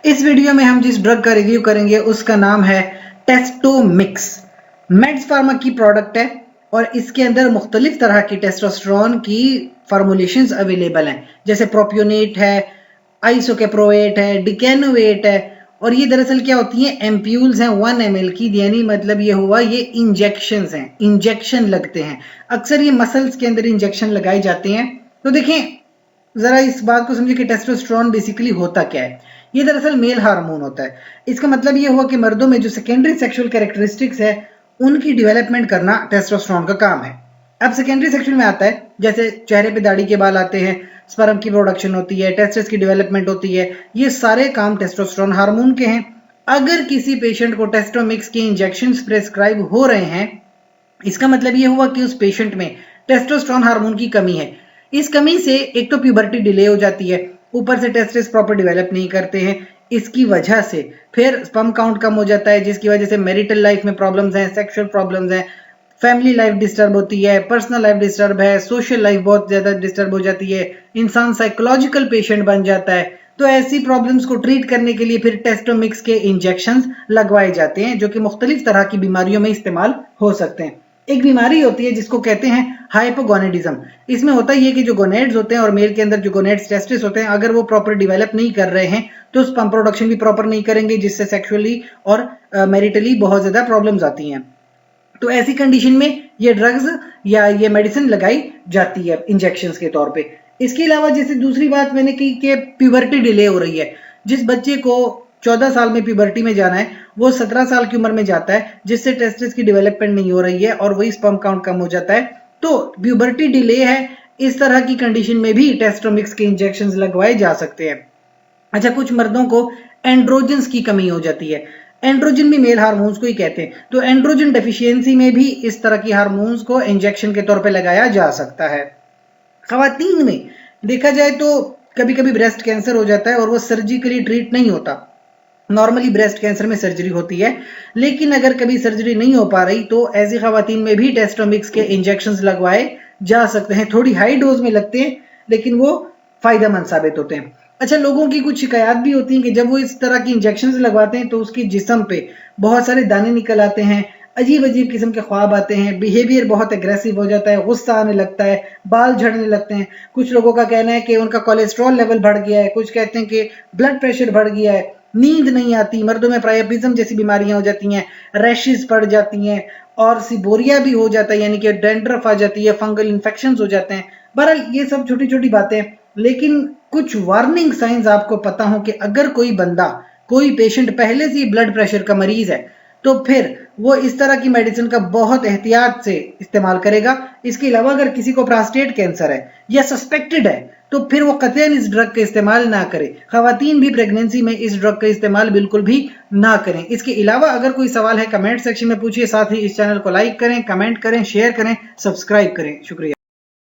इस वीडियो में हम जिस ड्रग का रिव्यू करेंगे उसका नाम है टेस्टोमिक्स। मेड्स फार्मा की प्रोडक्ट है और इसके अंदर मुख्तलिफ तरह की टेस्टोस्टेरोन की फार्मूलेशंस अवेलेबल हैं, जैसे प्रोपियोनेट है, आइसोकेप्रोएट है, डिकेनोवेट है। और ये दरअसल क्या होती हैं, एम्प्यूल्स हैं 1 ml की, यानी मतलब ये हुआ ये इंजेक्शंस हैं, इंजेक्शन लगते हैं। अक्सर ये मसल्स के अंदर इंजेक्शन लगाए जाते हैं। तो देखें, जरा इस बात को समझिए कि टेस्टोस्टेरोन बेसिकली होता क्या है। ये दरअसल मेल हार्मोन होता है। इसका मतलब ये हुआ कि मर्दों में जो सेकेंडरी सेक्सुअल कैरेक्टरिस्टिक्स है उनकी डेवलपमेंट करना टेस्टोस्टेरोन का काम है। अब सेकेंडरी सेक्सुअल में आता है, जैसे चेहरे पे दाढ़ी के बाल आते हैं, स्पर्म की प्रोडक्शन होती है, टेस्टिस की डेवलपमेंट होती है, ये सारे काम टेस्टोस्टेरोन हार्मोन के हैं। अगर किसी पेशेंट को टेस्टोमिक्स के इंजेक्शन प्रेस्क्राइब हो रहे हैं, इसका मतलब ये हुआ कि उस पेशेंट में टेस्टोस्टेरोन हार्मोन की कमी है। इस कमी से एक तो प्यूबर्टी डिले हो जाती है, ऊपर से टेस्टिस प्रॉपर डेवलप नहीं करते हैं। इसकी वजह से फिर स्पर्म काउंट कम हो जाता है, जिसकी वजह से मैरिटल लाइफ में प्रॉब्लम्स हैं, सेक्सुअल प्रॉब्लम्स हैं, फैमिली लाइफ डिस्टर्ब होती है, पर्सनल लाइफ डिस्टर्ब है, सोशल लाइफ बहुत ज्यादा डिस्टर्ब हो जाती है, इंसान साइकोलॉजिकल पेशेंट बन जाता है। तो ऐसी प्रॉब्लम्स को ट्रीट करने के लिए फिर टेस्टोमिक्स के इंजेक्शंस लगवाए जाते हैं, जो कि मुख्तलिफ तरह की बीमारियों में इस्तेमाल हो सकते हैं। एक बीमारी होती है जिसको कहते हैं हाइपोगोनेडिज्म। इसमें होता ही है कि जो गोनेड्स होते हैं और मेल के अंदर जो गोनेड्स टेस्टिस होते हैं, अगर वो प्रॉपर डेवलप नहीं कर रहे हैं तो स्पर्म प्रोडक्शन भी प्रॉपर नहीं करेंगे, जिससे सेक्सुअली और मैरिटली बहुत ज्यादा प्रॉब्लम्स आती हैं। तो ऐसी कंडीशन में ये ड्रग्स या ये मेडिसिन लगाई जाती है इंजेक्शंस के तौर पे। इसके अलावा जैसे दूसरी बात मैंने की कि प्यूबर्टी डिले हो रही है। जिस बच्चे को 14 साल में प्यूबर्टी में जाना है, वो 17 साल की उम्र में जाता है, जिससे टेस्टिस की डेवलपमेंट नहीं हो रही है और वही स्पर्म काउंट कम हो जाता है। तो प्यूबर्टी डिले है, इस तरह की कंडीशन में भी टेस्टोमिक्स के इंजेक्शंस लगवाए जा सकते हैं। अच्छा, कुछ मर्दों को एंड्रोजन्स की कमी हो जाती है। एंड्रोजन भी मेल हार्मोन्स को ही कहते हैं, तो एंड्रोजन डेफिशिएंसी में भी इस तरह की हार्मोन्स को इंजेक्शन के तौर पे लगाया जा सकता है। खवातीन में देखा जाए तो कभी कभी ब्रेस्ट कैंसर हो जाता है और वो सर्जिकली ट्रीट नहीं होता। नॉर्मली ब्रेस्ट कैंसर में सर्जरी होती है, लेकिन अगर कभी सर्जरी नहीं हो पा रही तो ऐसी खवातीन में भी टेस्टोमिक्स के इंजेक्शंस लगवाए जा सकते हैं। थोड़ी हाई डोज में लगते हैं, लेकिन वो फायदेमंद साबित होते हैं। अच्छा, लोगों की कुछ शिकायत भी होती है कि जब वो इस तरह की इंजेक्शंस लगवाते हैं तो उसकी जिस्म पे बहुत सारे दाने निकल आते हैं, अजीब अजीब किस्म के ख्वाब आते हैं, बिहेवियर बहुत एग्रेसिव हो जाता है, गुस्सा आने लगता है, बाल झड़ने लगते हैं। कुछ लोगों का कहना है कि उनका कोलेस्ट्रॉल लेवल बढ़ गया है, कुछ कहते हैं कि ब्लड प्रेशर बढ़ गया है, नींद नहीं आती, मर्दों में प्रायपिज्म जैसी बीमारियां हो जाती हैं, रैशेस पड़ जाती हैं और सिबोरिया भी हो जाता है, यानी कि डैंड्रफ आ जाती है, फंगल इन्फेक्शंस हो जाते हैं। बहरहाल ये सब छोटी छोटी बातें, लेकिन कुछ वार्निंग साइंस आपको पता हो कि अगर कोई बंदा, कोई पेशेंट पहले से ही ब्लड प्रेशर का मरीज है तो फिर वो इस तरह की मेडिसिन का बहुत एहतियात से इस्तेमाल करेगा। इसके अलावा अगर किसी को प्रोस्टेट कैंसर है या सस्पेक्टेड है तो फिर वो कतईन इस ड्रग का इस्तेमाल ना करे। खवातीन भी प्रेगनेंसी में इस ड्रग का इस्तेमाल बिल्कुल भी ना करें। इसके अलावा अगर कोई सवाल है कमेंट सेक्शन में पूछिए, साथ ही इस चैनल को लाइक करें, कमेंट करें, शेयर करें, सब्सक्राइब करें। शुक्रिया।